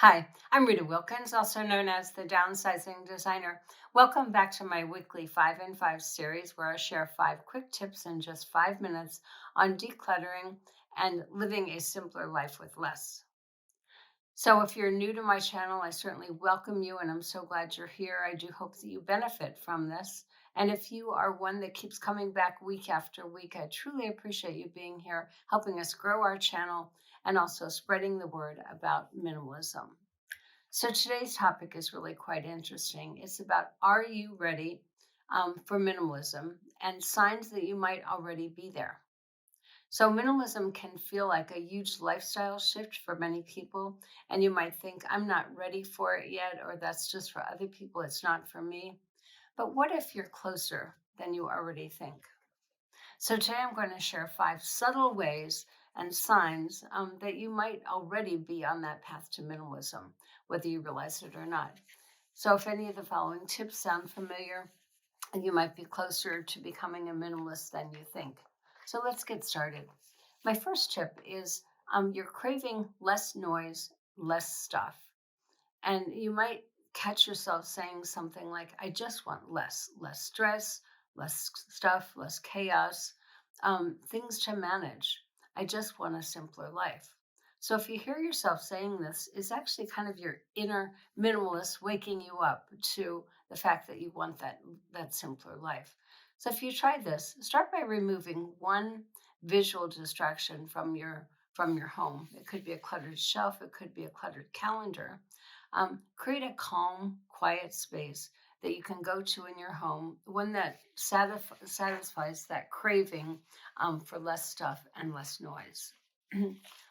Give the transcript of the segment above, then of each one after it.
Hi, I'm Rita Wilkins, also known as the Downsizing Designer. Welcome back to my weekly 5 in 5 series where I share 5 quick tips in just 5 minutes on decluttering and living a simpler life with less. So, if you're new to my channel, I certainly welcome you and I'm so glad you're here. I do hope that you benefit from this. And if you are one that keeps coming back week after week, I truly appreciate you being here, helping us grow our channel and also spreading the word about minimalism. So today's topic is really quite interesting. It's about, are you ready for minimalism and signs that you might already be there? So minimalism can feel like a huge lifestyle shift for many people. And you might think, I'm not ready for it yet, or that's just for other people. It's not for me. But what if you're closer than you already think? So today I'm going to share 5 subtle ways and signs that you might already be on that path to minimalism, whether you realize it or not. So if any of the following tips sound familiar, you might be closer to becoming a minimalist than you think. So let's get started. My first tip is you're craving less noise, less stuff. And you might catch yourself saying something like, I just want less stress, less stuff, less chaos, things to manage. I just want a simpler life. So if you hear yourself saying this, it's actually kind of your inner minimalist waking you up to the fact that you want that simpler life. So if you try this, start by removing one visual distraction from your home. It could be a cluttered shelf, it could be a cluttered calendar. Create a calm, quiet space that you can go to in your home, one that satisfies that craving for less stuff and less noise.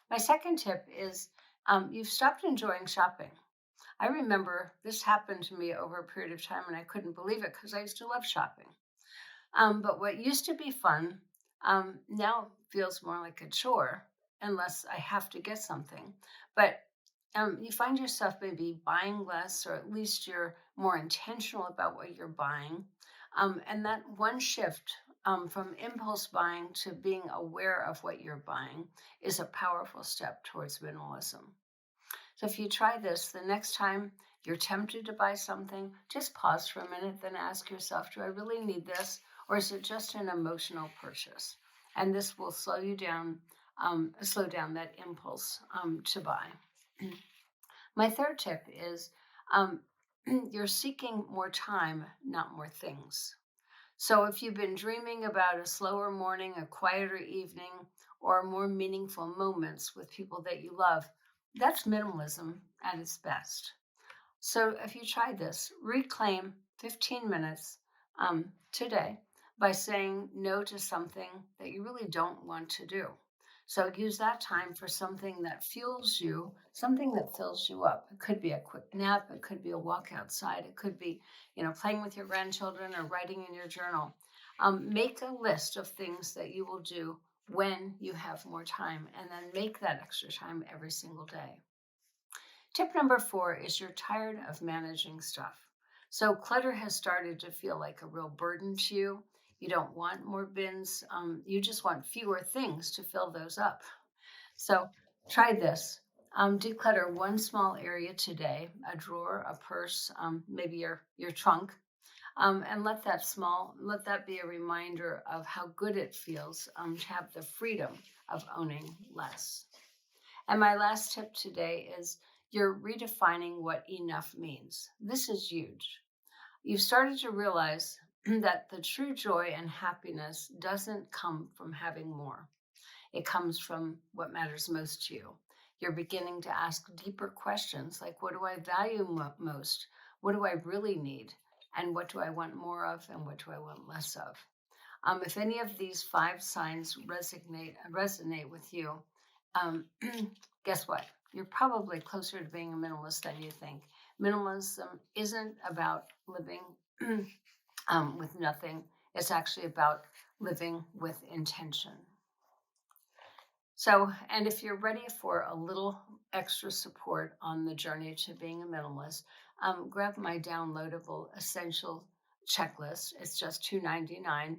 My second tip is you've stopped enjoying shopping. I remember this happened to me over a period of time and I couldn't believe it because I used to love shopping. But what used to be fun now feels more like a chore unless I have to get something. But you find yourself maybe buying less, or at least you're more intentional about what you're buying. And that one shift from impulse buying to being aware of what you're buying is a powerful step towards minimalism. So if you try this, the next time you're tempted to buy something, just pause for a minute, then ask yourself, do I really need this? Or is it just an emotional purchase? And this will slow down that impulse to buy. My third tip is you're seeking more time, not more things. So if you've been dreaming about a slower morning, a quieter evening, or more meaningful moments with people that you love, that's minimalism at its best. So if you try this, reclaim 15 minutes today by saying no to something that you really don't want to do. So use that time for something that fuels you, something that fills you up. It could be a quick nap, it could be a walk outside, it could be, playing with your grandchildren or writing in your journal. Make a list of things that you will do when you have more time, and then make that extra time every single day. Tip number 4 is you're tired of managing stuff. So clutter has started to feel like a real burden to you. You don't want more bins. You just want fewer things to fill those up. So try this. Declutter one small area today, a drawer, a purse, maybe your trunk, and let that be a reminder of how good it feels to have the freedom of owning less. And my last tip today is you're redefining what enough means. This is huge. You've started to realize that the true joy and happiness doesn't come from having more. It comes from what matters most to you. You're beginning to ask deeper questions like, what do I value most? What do I really need? And what do I want more of? And what do I want less of? If any of these 5 signs resonate with you, um, guess what? You're probably closer to being a minimalist than you think. Minimalism isn't about living with nothing. It's actually about living with intention. So, and if you're ready for a little extra support on the journey to being a minimalist, grab my downloadable essential checklist. It's just $2.99,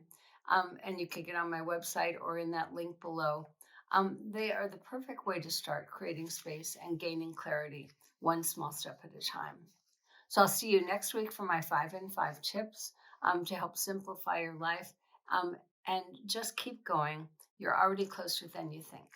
and you can get on my website or in that link below. They are the perfect way to start creating space and gaining clarity one small step at a time. So I'll see you next week for my 5 in 5 tips to help simplify your life and just keep going. You're already closer than you think.